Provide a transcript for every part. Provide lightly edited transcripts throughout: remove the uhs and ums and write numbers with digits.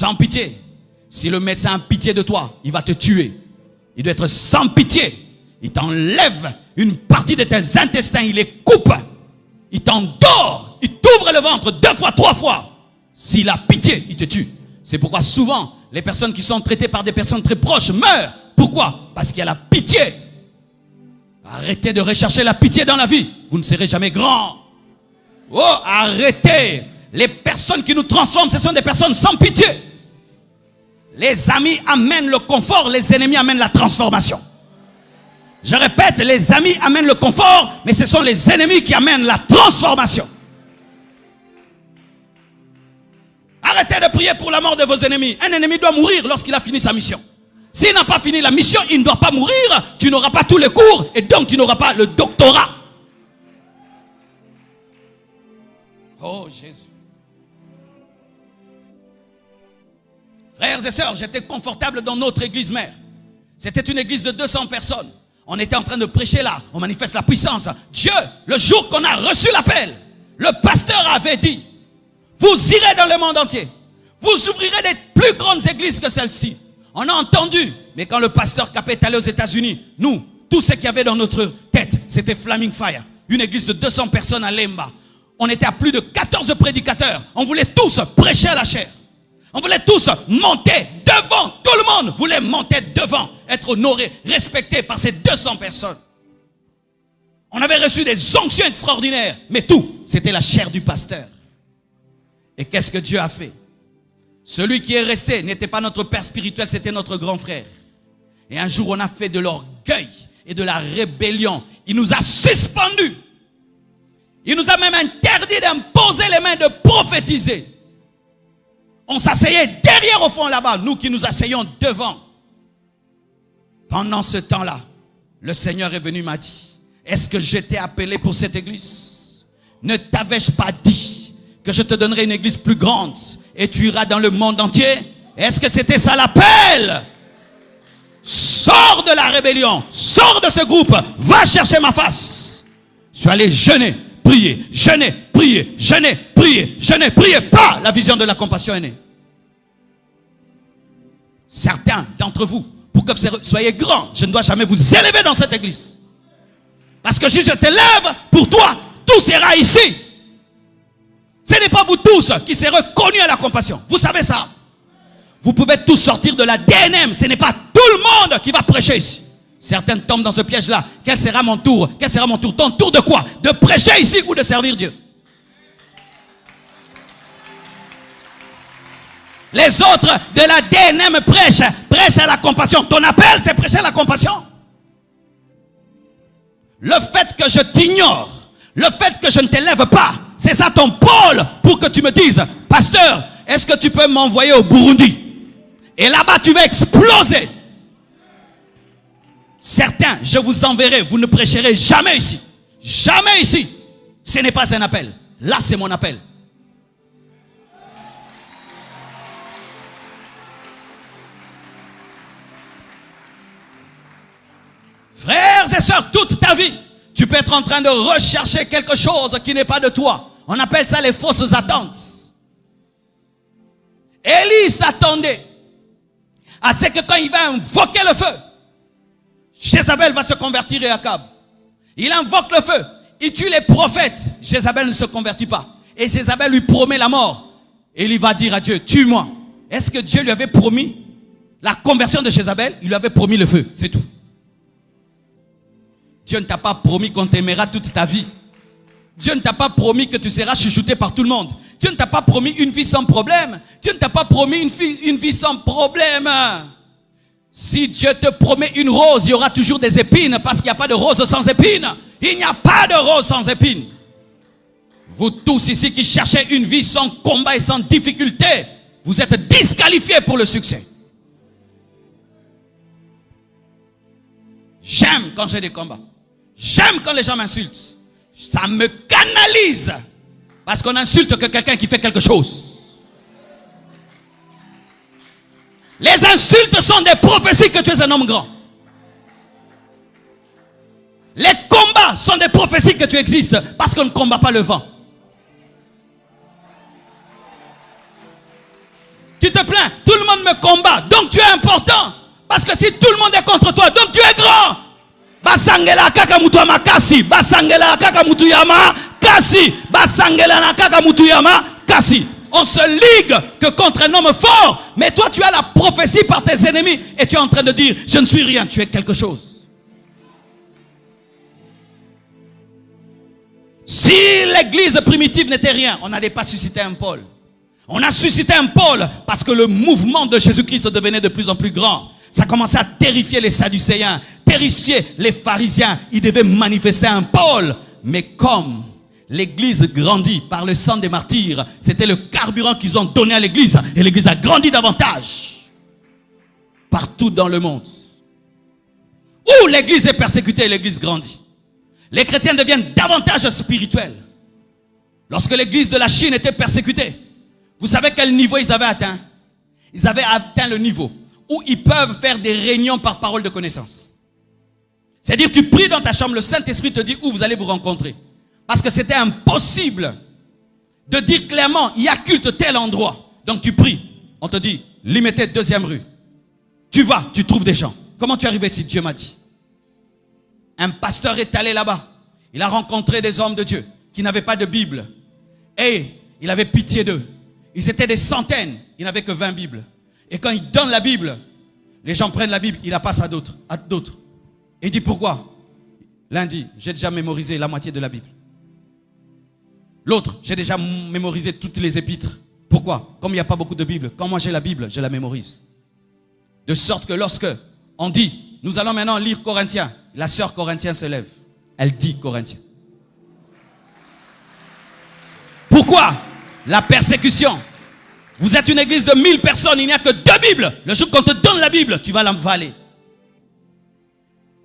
Sans pitié. Si le médecin a pitié de toi, il va te tuer. Il doit être sans pitié. Il t'enlève une partie de tes intestins, il les coupe. Il t'endort. Il t'ouvre le ventre 2 fois, 3 fois. S'il a pitié, il te tue. C'est pourquoi souvent, les personnes qui sont traitées par des personnes très proches meurent. Pourquoi? Parce qu'il y a la pitié. Arrêtez de rechercher la pitié dans la vie. Vous ne serez jamais grand. Oh, arrêtez. Les personnes qui nous transforment, ce sont des personnes sans pitié. Les amis amènent le confort, les ennemis amènent la transformation. Je répète, les amis amènent le confort, mais ce sont les ennemis qui amènent la transformation. Arrêtez de prier pour la mort de vos ennemis. Un ennemi doit mourir lorsqu'il a fini sa mission. S'il n'a pas fini la mission, il ne doit pas mourir. Tu n'auras pas tous les cours et donc tu n'auras pas le doctorat. Oh Jésus. Frères et sœurs, j'étais confortable dans notre église mère. C'était une église de 200 personnes. On était en train de prêcher là. On manifeste la puissance. Dieu, le jour qu'on a reçu l'appel, le pasteur avait dit, vous irez dans le monde entier. Vous ouvrirez des plus grandes églises que celle-ci. On a entendu. Mais quand le pasteur Capet est allé aux États-Unis, nous, tout ce qu'il y avait dans notre tête, c'était Flaming Fire. Une église de 200 personnes à Lemba. On était à plus de 14 prédicateurs. On voulait tous prêcher à la chair. On voulait tous monter devant. Tout le monde voulait monter devant. Être honoré, respecté par ces 200 personnes. On avait reçu des onctions extraordinaires. Mais tout, c'était la chair du pasteur. Et qu'est-ce que Dieu a fait? Celui qui est resté n'était pas notre père spirituel, c'était notre grand frère. Et un jour, on a fait de l'orgueil et de la rébellion. Il nous a suspendus. Il nous a même interdit d'imposer les mains, de prophétiser. On s'asseyait derrière au fond là-bas, nous qui nous asseyons devant. Pendant ce temps-là, le Seigneur est venu, m'a dit, est-ce que je t'ai appelé pour cette église? Ne t'avais-je pas dit que je te donnerai une église plus grande et tu iras dans le monde entier? Est-ce que c'était ça l'appel? Sors de la rébellion, sors de ce groupe, va chercher ma face. Je suis allé jeûner, prier, jeûner, prier, jeûner, prier, jeûner, prier. Pas la vision de la compassion est née. Certains d'entre vous, pour que vous soyez grands, je ne dois jamais vous élever dans cette église. Parce que si je t'élève, pour toi, tout sera ici. Ce n'est pas vous tous qui serez reconnus à la compassion. Vous savez ça? Vous pouvez tous sortir de la DNM. Ce n'est pas tout le monde qui va prêcher ici. Certains tombent dans ce piège-là. Quel sera mon tour? Quel sera mon tour? Ton tour de quoi? De prêcher ici ou de servir Dieu? Les autres de la DNM prêchent à la compassion. Ton appel, c'est prêcher à la compassion. Le fait que je t'ignore, le fait que je ne t'élève pas, c'est ça ton pôle pour que tu me dises, pasteur, est-ce que tu peux m'envoyer au Burundi? Et là-bas, tu vas exploser. Certains, je vous enverrai, vous ne prêcherez jamais ici. Jamais ici. Ce n'est pas un appel. Là, c'est mon appel. Frères et sœurs, toute ta vie, tu peux être en train de rechercher quelque chose qui n'est pas de toi. On appelle ça les fausses attentes. Élie s'attendait à ce que quand il va invoquer le feu, Jézabel va se convertir et Akab. Il invoque le feu, il tue les prophètes. Jézabel ne se convertit pas. Et Jézabel lui promet la mort. Et il va dire à Dieu, tue-moi. Est-ce que Dieu lui avait promis la conversion de Jézabel? Il lui avait promis le feu, c'est tout. Dieu ne t'a pas promis qu'on t'aimera toute ta vie. Dieu ne t'a pas promis que tu seras chouchouté par tout le monde. Dieu ne t'a pas promis une vie sans problème. Dieu ne t'a pas promis une vie sans problème. Si Dieu te promet une rose, il y aura toujours des épines parce qu'il n'y a pas de rose sans épines. Il n'y a pas de rose sans épines. Vous tous ici qui cherchez une vie sans combat et sans difficulté, vous êtes disqualifiés pour le succès. J'aime quand j'ai des combats. J'aime quand les gens m'insultent. Ça me canalise. Parce qu'on insulte que quelqu'un qui fait quelque chose. Les insultes sont des prophéties que tu es un homme grand. Les combats sont des prophéties que tu existes parce qu'on ne combat pas le vent. Tu te plains, tout le monde me combat, donc tu es important. Parce que si tout le monde est contre toi, donc tu es grand. Basangela kaka mutu ya makasi, basangela kaka mutu ya makasi, basangela na kaka mutu ya makasi. On se ligue que contre un homme fort, mais toi tu as la prophétie par tes ennemis et tu es en train de dire je ne suis rien, tu es quelque chose. Si l'église primitive n'était rien, on n'allait pas susciter un Paul. On a suscité un Paul parce que le mouvement de Jésus-Christ devenait de plus en plus grand. Ça commençait à terrifier les Sadducéens, terrifier les pharisiens. Ils devaient manifester un Paul. Mais comme l'église grandit par le sang des martyrs, c'était le carburant qu'ils ont donné à l'église. Et l'église a grandi davantage. Partout dans le monde. Où l'église est persécutée, l'église grandit. Les chrétiens deviennent davantage spirituels. Lorsque l'église de la Chine était persécutée, vous savez quel niveau ils avaient atteint? Ils avaient atteint le niveau où ils peuvent faire des réunions par parole de connaissance. C'est-à-dire, tu pries dans ta chambre, le Saint-Esprit te dit où vous allez vous rencontrer. Parce que c'était impossible de dire clairement, il y a culte tel endroit. Donc tu pries, on te dit, limitez 2e rue. Tu vas, tu trouves des gens. Comment tu es arrivé ici? Dieu m'a dit. Un pasteur est allé là-bas. Il a rencontré des hommes de Dieu qui n'avaient pas de Bible. Et il avait pitié d'eux. Ils étaient des centaines, il n'avait que 20 Bibles. Et quand il donne la Bible, les gens prennent la Bible, il la passe à d'autres. Et il dit pourquoi? L'un dit, j'ai déjà mémorisé la moitié de la Bible. L'autre, j'ai déjà mémorisé toutes les épîtres. Pourquoi? Comme il n'y a pas beaucoup de Bible, quand moi j'ai la Bible, je la mémorise. De sorte que lorsque on dit, nous allons maintenant lire Corinthiens, la sœur Corinthien se lève. Elle dit Corinthiens. Pourquoi? La persécution. Vous êtes une église de 1000 personnes, il n'y a que 2 Bibles. Le jour qu'on te donne la Bible, tu vas l'avaler.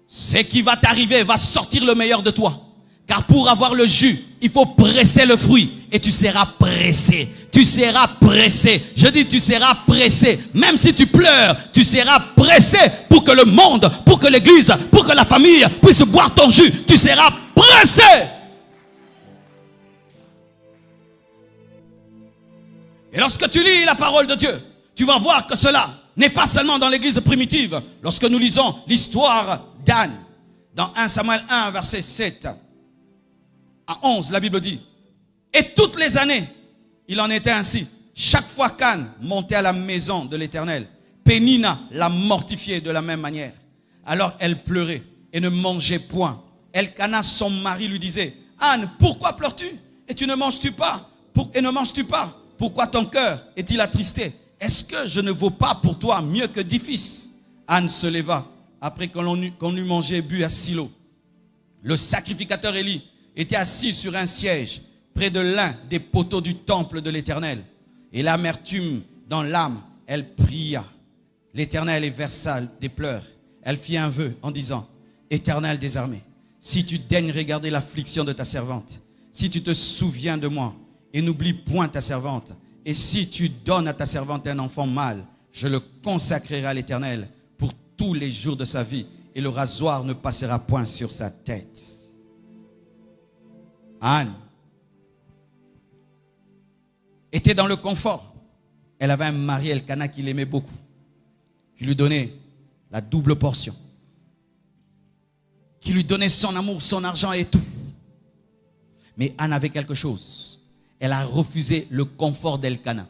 Ce qui va t'arriver va sortir le meilleur de toi. Car pour avoir le jus, il faut presser le fruit. Et tu seras pressé. Tu seras pressé. Je dis tu seras pressé. Même si tu pleures, tu seras pressé pour que le monde, pour que l'église, pour que la famille puisse boire ton jus. Tu seras pressé. Et lorsque tu lis la parole de Dieu, tu vas voir que cela n'est pas seulement dans l'église primitive. Lorsque nous lisons l'histoire d'Anne, dans 1 Samuel 1, verset 7 à 11, la Bible dit, et toutes les années, il en était ainsi. Chaque fois qu'Anne montait à la maison de l'Éternel, Pénina la mortifiait de la même manière. Alors elle pleurait et ne mangeait point. Elkana, son mari, lui disait, Anne, pourquoi pleures-tu? Et tu ne manges-tu pas? Et ne manges-tu pas? Pourquoi ton cœur est-il attristé? Est-ce que je ne vaux pas pour toi mieux que 10 fils? Anne se leva après qu'on eut mangé et bu à Silo. Le sacrificateur Élie était assis sur un siège près de l'un des poteaux du temple de l'Éternel. Et l'amertume dans l'âme, elle pria l'Éternel et versa des pleurs. Elle fit un vœu en disant, Éternel des armées, si tu daignes regarder l'affliction de ta servante, si tu te souviens de moi, et n'oublie point ta servante. Et si tu donnes à ta servante un enfant mâle, je le consacrerai à l'Éternel pour tous les jours de sa vie. Et le rasoir ne passera point sur sa tête. Anne était dans le confort. Elle avait un mari, Elkana, qui l'aimait beaucoup, qui lui donnait la double portion, qui lui donnait son amour, son argent et tout. Mais Anne avait quelque chose. Elle a refusé le confort d'Elkana.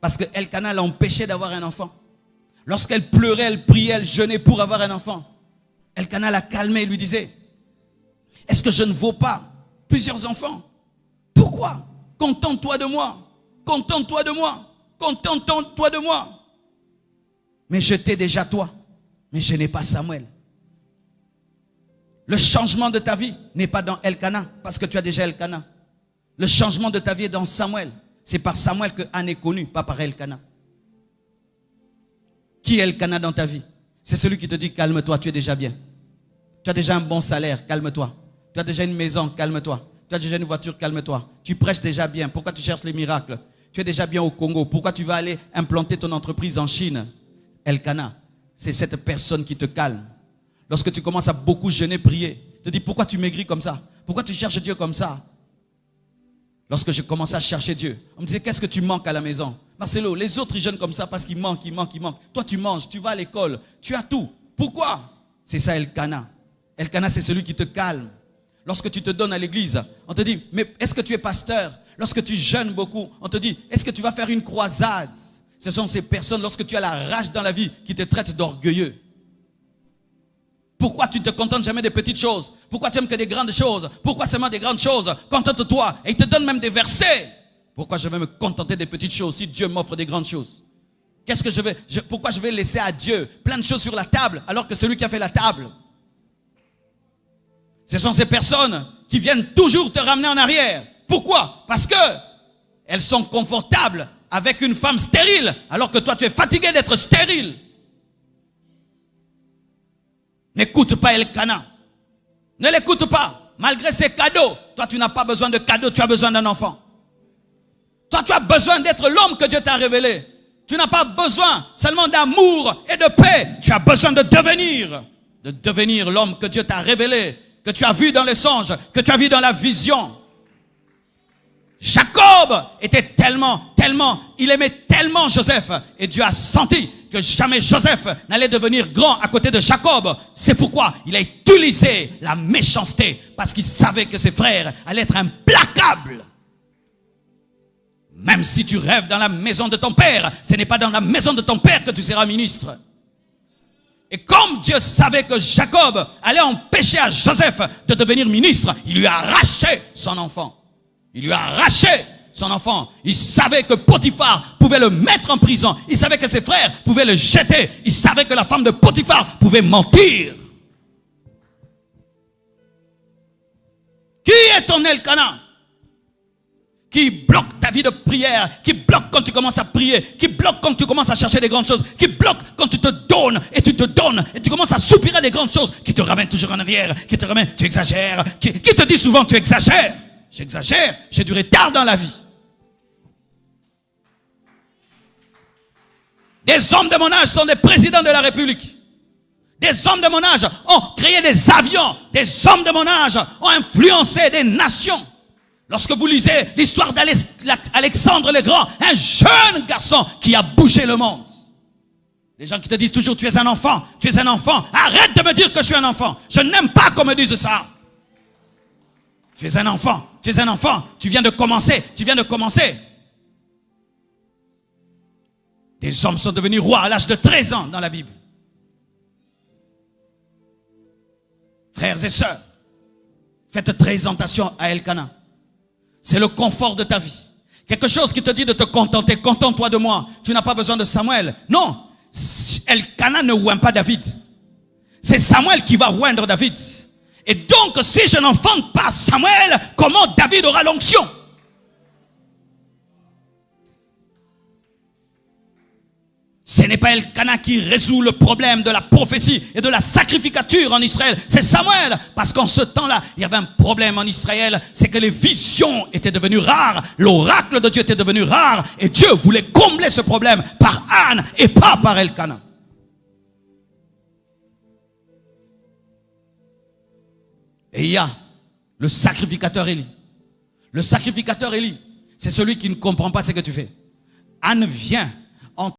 Parce que Elkana l'empêchait d'avoir un enfant. Lorsqu'elle pleurait, elle priait, elle jeûnait pour avoir un enfant. Elkana la calmait et lui disait, est-ce que je ne vaux pas plusieurs enfants? Pourquoi? Contente-toi de moi. Contente-toi de moi. Contente-toi de moi. Mais je t'ai déjà toi. Mais je n'ai pas Samuel. Le changement de ta vie n'est pas dans Elkana, parce que tu as déjà Elkana. Le changement de ta vie est dans Samuel. C'est par Samuel que Anne est connue, pas par Elkana. Qui est Elkana dans ta vie? C'est celui qui te dit calme-toi, tu es déjà bien. Tu as déjà un bon salaire, calme-toi. Tu as déjà une maison, calme-toi. Tu as déjà une voiture, calme-toi. Tu prêches déjà bien, pourquoi tu cherches les miracles? Tu es déjà bien au Congo, pourquoi tu vas aller implanter ton entreprise en Chine? Elkana, c'est cette personne qui te calme. Lorsque tu commences à beaucoup jeûner, prier, te dis pourquoi tu maigris comme ça? Pourquoi tu cherches Dieu comme ça? Lorsque j'ai commencé à chercher Dieu, on me disait, qu'est-ce que tu manques à la maison? Marcelo, les autres ils jeûnent comme ça parce qu'ils manquent. Toi tu manges, tu vas à l'école, tu as tout. Pourquoi? C'est ça Elkana. Elkana, c'est celui qui te calme. Lorsque tu te donnes à l'église, on te dit, mais est-ce que tu es pasteur? Lorsque tu jeûnes beaucoup, on te dit, est-ce que tu vas faire une croisade? Ce sont ces personnes, lorsque tu as la rage dans la vie, qui te traitent d'orgueilleux. Pourquoi tu ne te contentes jamais des petites choses? Pourquoi tu aimes que des grandes choses? Pourquoi seulement des grandes choses? Contente-toi. Et il te donne même des versets. Pourquoi je vais me contenter des petites choses si Dieu m'offre des grandes choses? Qu'est-ce que pourquoi je vais laisser à Dieu plein de choses sur la table alors que celui qui a fait la table? Ce sont ces personnes qui viennent toujours te ramener en arrière. Pourquoi? Parce que elles sont confortables avec une femme stérile alors que toi tu es fatigué d'être stérile. N'écoute pas Elkana. Ne l'écoute pas. Malgré ses cadeaux, toi tu n'as pas besoin de cadeaux, tu as besoin d'un enfant. Toi tu as besoin d'être l'homme que Dieu t'a révélé. Tu n'as pas besoin seulement d'amour et de paix. Tu as besoin de devenir l'homme que Dieu t'a révélé, que tu as vu dans les songes, que tu as vu dans la vision. Jacob était il aimait tellement Joseph. Et Dieu a senti que jamais Joseph n'allait devenir grand à côté de Jacob. C'est pourquoi il a utilisé la méchanceté. Parce qu'il savait que ses frères allaient être implacables. Même si tu rêves dans la maison de ton père, ce n'est pas dans la maison de ton père que tu seras ministre. Et comme Dieu savait que Jacob allait empêcher à Joseph de devenir ministre, il lui a arraché son enfant. Il lui a arraché son enfant. Il savait que Potiphar pouvait le mettre en prison. Il savait que ses frères pouvaient le jeter. Il savait que la femme de Potiphar pouvait mentir. Qui est ton Elkana? Qui bloque ta vie de prière, qui bloque quand tu commences à prier, qui bloque quand tu commences à chercher des grandes choses, qui bloque quand tu te donnes et tu commences à soupirer des grandes choses, qui te ramène toujours en arrière, qui te ramène, tu exagères, qui te dit souvent tu exagères. J'exagère, j'ai du retard dans la vie. Des hommes de mon âge sont des présidents de la République. Des hommes de mon âge ont créé des avions. Des hommes de mon âge ont influencé des nations. Lorsque vous lisez l'histoire d'Alexandre le Grand, un jeune garçon qui a bougé le monde. Les gens qui te disent toujours tu es un enfant, arrête de me dire que je suis un enfant. Je n'aime pas qu'on me dise ça. Tu es un enfant, tu viens de commencer. Des hommes sont devenus rois à l'âge de 13 ans dans la Bible. Frères et sœurs, faites très attention à Elkana. C'est le confort de ta vie. Quelque chose qui te dit de te contenter. Contente-toi de moi. Tu n'as pas besoin de Samuel. Non, Elkana ne oint pas David. C'est Samuel qui va oindre David. Et donc, si je n'enfante pas Samuel, comment David aura l'onction? Ce n'est pas Elkana qui résout le problème de la prophétie et de la sacrificature en Israël. C'est Samuel. Parce qu'en ce temps-là, il y avait un problème en Israël. C'est que les visions étaient devenues rares. L'oracle de Dieu était devenu rare. Et Dieu voulait combler ce problème par Anne et pas par Elkana. Et il y a le sacrificateur Élie. Le sacrificateur Élie, c'est celui qui ne comprend pas ce que tu fais. Anne vient